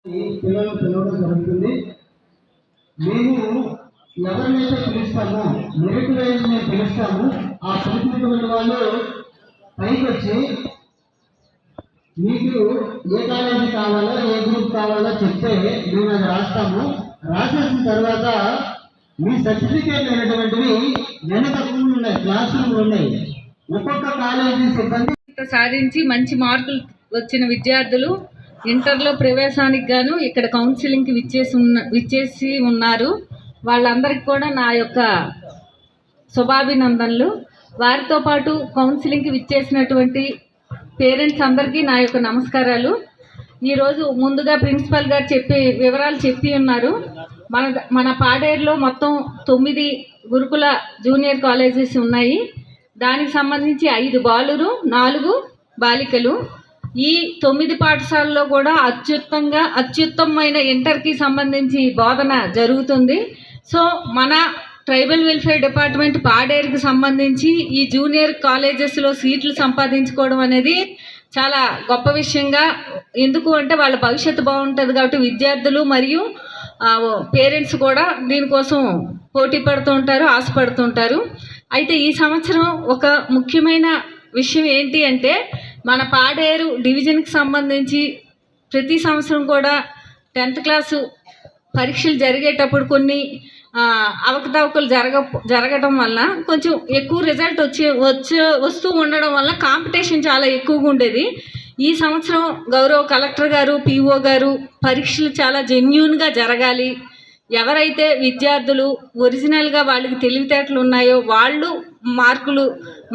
పిల్లలు పిలవడం జరుగుతుంది. మేము ఎవరినైతే పిలుస్తామో మెరిట్ వైజ్ మేము పిలుస్తాము. ఆ పిలిచినటువంటి వాళ్ళు పైకి వచ్చి మీకు ఏ కాలేజీ కావాలో ఏ గ్రూప్ కావాలో చెప్తే మేము అది రాస్తాము. రాసేసిన తర్వాత మీ సర్టిఫికేట్ అయినటువంటివి వెనక రూమ్లు ఉన్నాయి, క్లాస్ రూమ్లు ఉన్నాయి. ఒక్కొక్క కాలేజీ సిబ్బంది సాధించి మంచి మార్కులు వచ్చిన విద్యార్థులు ఇంటర్లో ప్రవేశానికి గాను ఇక్కడ కౌన్సిలింగ్కి విచ్చేసి ఉన్నారు. వాళ్ళందరికీ కూడా నా యొక్క శుభాభినందనలు. వారితో పాటు కౌన్సిలింగ్కి విచ్చేసినటువంటి పేరెంట్స్ అందరికీ నా యొక్క నమస్కారాలు. ఈరోజు ముందుగా ప్రిన్సిపల్ గారు వివరాలు చెప్పి ఉన్నారు. మన పాడేరులో మొత్తం 9 గురుకుల జూనియర్ కాలేజెస్ ఉన్నాయి. దానికి సంబంధించి 5 బాలురు, 4 బాలికలు. ఈ 9 పాఠశాలలో కూడా అత్యుత్తమమైన ఇంటర్కి సంబంధించి బోధన జరుగుతుంది. సో మన ట్రైబల్ వెల్ఫేర్ డిపార్ట్మెంట్ పాడేరుకి సంబంధించి ఈ జూనియర్ కాలేజెస్లో సీట్లు సంపాదించుకోవడం అనేది చాలా గొప్ప విషయంగా, ఎందుకు అంటే వాళ్ళ భవిష్యత్తు బాగుంటుంది కాబట్టి విద్యార్థులు మరియు పేరెంట్స్ కూడా దీనికోసం పోటీ పడుతూ ఉంటారు, ఆశపడుతూ ఉంటారు. అయితే ఈ సంవత్సరం ఒక ముఖ్యమైన విషయం ఏంటి అంటే మన పాడేరు డివిజన్కి సంబంధించి ప్రతి సంవత్సరం కూడా 10th క్లాసు పరీక్షలు జరిగేటప్పుడు కొన్ని అవకతవకలు జరగడం వల్ల కొంచెం ఎక్కువ రిజల్ట్ వస్తూ ఉండడం వల్ల కాంపిటీషన్ చాలా ఎక్కువగా ఉండేది. ఈ సంవత్సరం గౌరవ కలెక్టర్ గారు, పిఓ గారు పరీక్షలు చాలా జెన్యూన్గా జరగాలి, ఎవరైతే విద్యార్థులు ఒరిజినల్గా వాళ్ళకి తెలివితేటలు ఉన్నాయో వాళ్ళు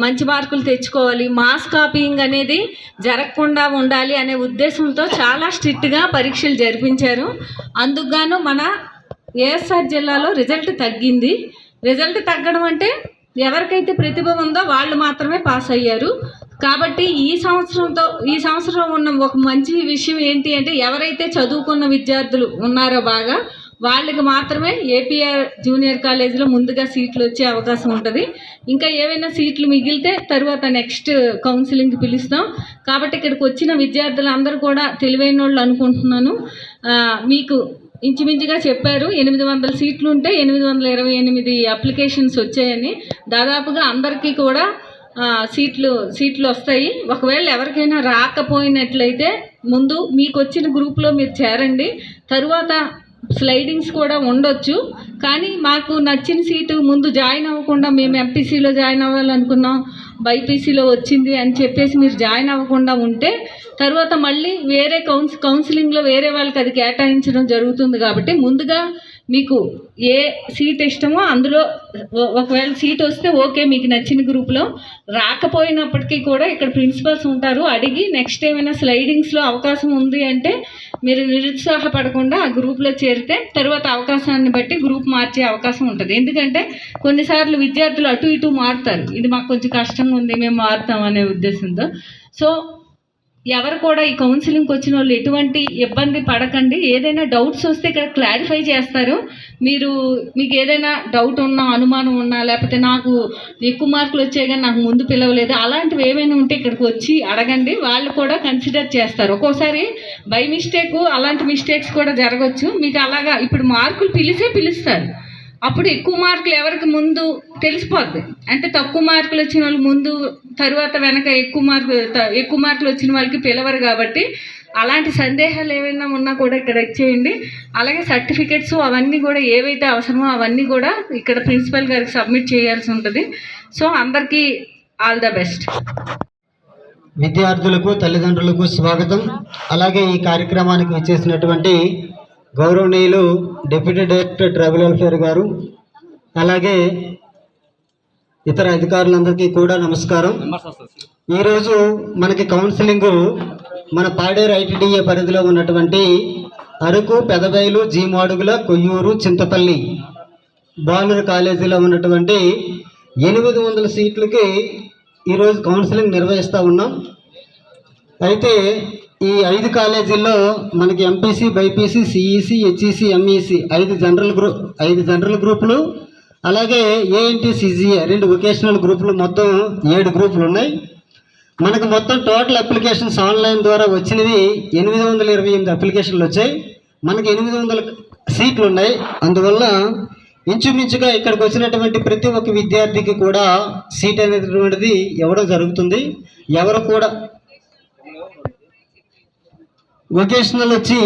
మంచి మార్కులు తెచ్చుకోవాలి, మాస్ కాపీయింగ్ అనేది జరగకుండా ఉండాలి అనే ఉద్దేశంతో చాలా స్ట్రిక్ట్గా పరీక్షలు జరిపించారు. అందుకుగాను మన ఏఎస్ఆర్ జిల్లాలో రిజల్ట్ తగ్గింది. రిజల్ట్ తగ్గడం అంటే ఎవరికైతే ప్రతిభ ఉందో వాళ్ళు మాత్రమే పాస్ అయ్యారు. కాబట్టి ఈ సంవత్సరం ఉన్న ఒక మంచి విషయం ఏంటి అంటే ఎవరైతే చదువుకున్న విద్యార్థులు ఉన్నారో బాగా వాళ్ళకి మాత్రమే ఏపీఆర్ జూనియర్ కాలేజీలో ముందుగా సీట్లు వచ్చే అవకాశం ఉంటుంది. ఇంకా ఏవైనా సీట్లు మిగిలితే తర్వాత నెక్స్ట్ కౌన్సిలింగ్కి పిలుస్తాం. కాబట్టి ఇక్కడికి వచ్చిన విద్యార్థులందరూ కూడా తెలివైన వాళ్ళు అనుకుంటున్నాను. మీకు ఇంచుమించుగా చెప్పారు 800 సీట్లు ఉంటే 828 అప్లికేషన్స్ వచ్చాయని. దాదాపుగా అందరికీ కూడా సీట్లు వస్తాయి. ఒకవేళ ఎవరికైనా రాకపోయినట్లయితే ముందు మీకు వచ్చిన గ్రూప్లో మీరు చేరండి. తరువాత స్లైడింగ్స్ కూడా ఉండొచ్చు. కానీ మాకు నచ్చిన సీటు ముందు జాయిన్ అవ్వకుండా మేము ఎంపీసీలో జాయిన్ అవ్వాలనుకున్నాం, బైపీసీలో వచ్చింది అని చెప్పేసి మీరు జాయిన్ అవ్వకుండా ఉంటే తర్వాత మళ్ళీ వేరే కౌన్సిలింగ్లో వేరే వాళ్ళకి అది కేటాయించడం జరుగుతుంది. కాబట్టి ముందుగా మీకు ఏ సీట్ ఇష్టమో అందులో ఒకవేళ సీట్ వస్తే ఓకే, మీకు నచ్చిన గ్రూప్లో. రాకపోయినప్పటికీ కూడా ఇక్కడ ప్రిన్సిపల్స్ ఉంటారు, అడిగి నెక్స్ట్ ఏమైనా స్లైడింగ్స్లో అవకాశం ఉంది అంటే మీరు నిరుత్సాహపడకుండా ఆ గ్రూప్లో చేరితే తర్వాత అవకాశాన్ని బట్టి గ్రూప్ మార్చే అవకాశం ఉంటుంది. ఎందుకంటే కొన్నిసార్లు విద్యార్థులు అటు ఇటు మారుతారు, ఇది మాకు కొంచెం కష్టంగా ఉంది మేము మారుతాం అనే ఉద్దేశంతో. సో ఎవరు కూడా ఈ కౌన్సిలింగ్కి వచ్చిన వాళ్ళు ఎటువంటి ఇబ్బంది పడకండి. ఏదైనా డౌట్స్ వస్తే ఇక్కడ క్లారిఫై చేస్తారు. మీకు ఏదైనా డౌట్ ఉన్నా, అనుమానం ఉన్నా, లేకపోతే నాకు ఎక్కువ మార్కులు వచ్చాయి కానీ నాకు ముందు పిలవలేదు, అలాంటివి ఏమైనా ఉంటే ఇక్కడికి వచ్చి అడగండి, వాళ్ళు కూడా కన్సిడర్ చేస్తారు. ఒక్కోసారి బై మిస్టేక్ అలాంటి మిస్టేక్స్ కూడా జరగవచ్చు. మీకు అలాగా ఇప్పుడు మార్కులు పిలుస్తారు, అప్పుడు ఎక్కువ మార్కులు ఎవరికి ముందు తెలిసిపోద్ది. అంటే తక్కువ మార్కులు వచ్చిన వాళ్ళు ముందు, తర్వాత వెనక ఎక్కువ మార్కులు వచ్చిన వాళ్ళకి పిలవరు. కాబట్టి అలాంటి సందేహాలు ఏమైనా ఉన్నా కూడా ఇక్కడ ఇచ్చేయండి. అలాగే సర్టిఫికెట్స్ అవన్నీ కూడా ఏవైతే అవసరమో అవన్నీ కూడా ఇక్కడ ప్రిన్సిపల్ గారికి సబ్మిట్ చేయాల్సి ఉంటుంది. సో అందరికీ ఆల్ ద బెస్ట్. విద్యార్థులకు, తల్లిదండ్రులకు స్వాగతం. అలాగే ఈ కార్యక్రమానికి వచ్చేసినటువంటి గౌరవనీయులు డిప్యూటీ డైరెక్టర్ ట్రైబల్ వెల్ఫేర్ గారు, అలాగే ఇతర అధికారులందరికీ కూడా నమస్కారం. ఈరోజు మనకి కౌన్సిలింగ్ మన పాడేరు ఐటీడీఏ పరిధిలో ఉన్నటువంటి అరకు, పెదబైలు, జీమాడుగుల, కొయ్యూరు, చింతపల్లి బాలుర కాలేజీలో ఉన్నటువంటి 800 సీట్లకి ఈరోజు కౌన్సిలింగ్ నిర్వహిస్తూ ఉన్నాం. అయితే ఈ 5 కాలేజీల్లో మనకి MPC, BiPC, CEC, HEC, MEC 5 general గ్రూపులు, అలాగే ఏఎన్టీ, సిజిఏ 2 వొకేషనల్ గ్రూపులు, మొత్తం 7 గ్రూపులు ఉన్నాయి. మనకు మొత్తం టోటల్ అప్లికేషన్స్ ఆన్లైన్ ద్వారా వచ్చినవి 828 అప్లికేషన్లు వచ్చాయి. మనకి 800 సీట్లు ఉన్నాయి. అందువల్ల ఇంచుమించుగా ఇక్కడికి వచ్చినటువంటి ప్రతి ఒక్క విద్యార్థికి కూడా సీట్ అనేటువంటిది ఇవ్వడం జరుగుతుంది. ఎవరు కూడా వొకేషనల్ వచ్చి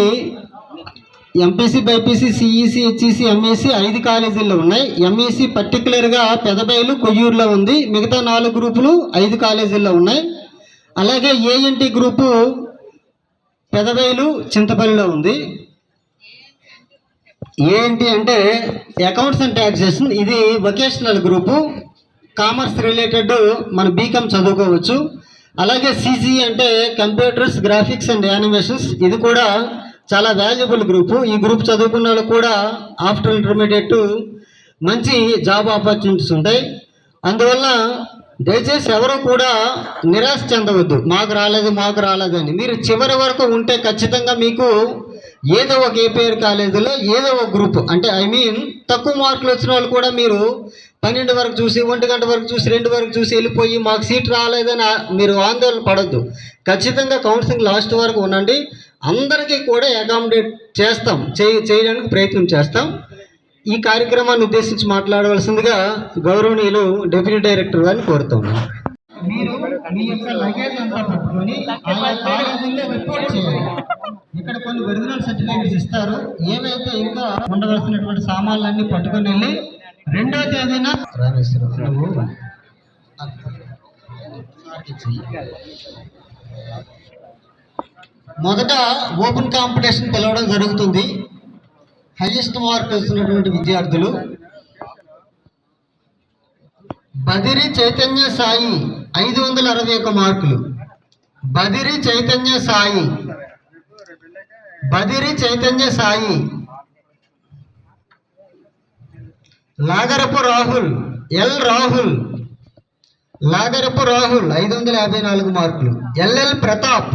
MPC, BiPC, CEC, HEC, MEC 5 కాలేజీల్లో ఉన్నాయి. ఎంఈసి పర్టికులర్గా పెదబయలు, కొయ్యూరులో ఉంది. మిగతా 4 గ్రూపులు 5 కాలేజీల్లో ఉన్నాయి. అలాగే ఏఎన్టీ గ్రూపు పెదబయలు, చింతపల్లిలో ఉంది. ఏంటి అంటే అకౌంట్స్ అండ్ ట్యాక్సేషన్, ఇది వొకేషనల్ గ్రూపు, కామర్స్ రిలేటెడ్ మన బీకామ్ చదువుకోవచ్చు. అలాగే సిజీ అంటే కంప్యూటర్స్, గ్రాఫిక్స్ అండ్ యానిమేషన్స్, ఇది కూడా చాలా వాల్యుబుల్ గ్రూపు. ఈ గ్రూప్ చదువుకున్న వాళ్ళు కూడా ఆఫ్టర్ ఇంటర్మీడియట్ మంచి జాబ్ ఆపర్చునిటీస్ ఉంటాయి. అందువల్ల దయచేసి ఎవరు కూడా నిరాశ చెందవద్దు, మాకు రాలేదని. మీరు చివరి వరకు ఉంటే ఖచ్చితంగా మీకు ఏదో ఒక ఏపీఆర్ కాలేజీలో ఏదో ఒక గ్రూప్ అంటే తక్కువ మార్కులు వచ్చిన వాళ్ళు కూడా మీరు 12 వరకు చూసి, 1 గంట వరకు చూసి, 2 వరకు చూసి వెళ్ళిపోయి మాకు సీట్ రాలేదని మీరు ఆందోళన పడొద్దు. ఖచ్చితంగా కౌన్సిలింగ్ లాస్ట్ వరకు ఉండండి. అందరికీ కూడా అకామిడేట్ చేస్తాం, చేయడానికి ప్రయత్నం చేస్తాం. ఈ కార్యక్రమాన్ని ఉద్దేశించి మాట్లాడవలసిందిగా గౌరవనీయులు డిప్యూటీ డైరెక్టర్ గారిని కోరుతున్నాను. మీరు మీ యొక్క లగేజ్ అంతా పట్టుకొని ఆయా కాలేజీలో రిపోర్ట్ చేయాలి. ఇక్కడ కొన్ని ఒరిజినల్ సర్టిఫికేట్స్ ఇస్తారు. ఏవైతే ఇంకా ఉండవలసినటువంటి సామాన్లన్నీ పట్టుకొని వెళ్ళి 2వ తేదీన మొదట ఓపెన్ కాంపిటీషన్ పిలవడం జరుగుతుంది. హైయెస్ట్ మార్క్ వస్తున్నటువంటి విద్యార్థులు బదిరి చైతన్య సాయి 561 మార్కులు. బదిరి చైతన్య సాయి. లాగరపు రాహుల్ 554 మార్కులు. ఎల్ఎల్ ప్రతాప్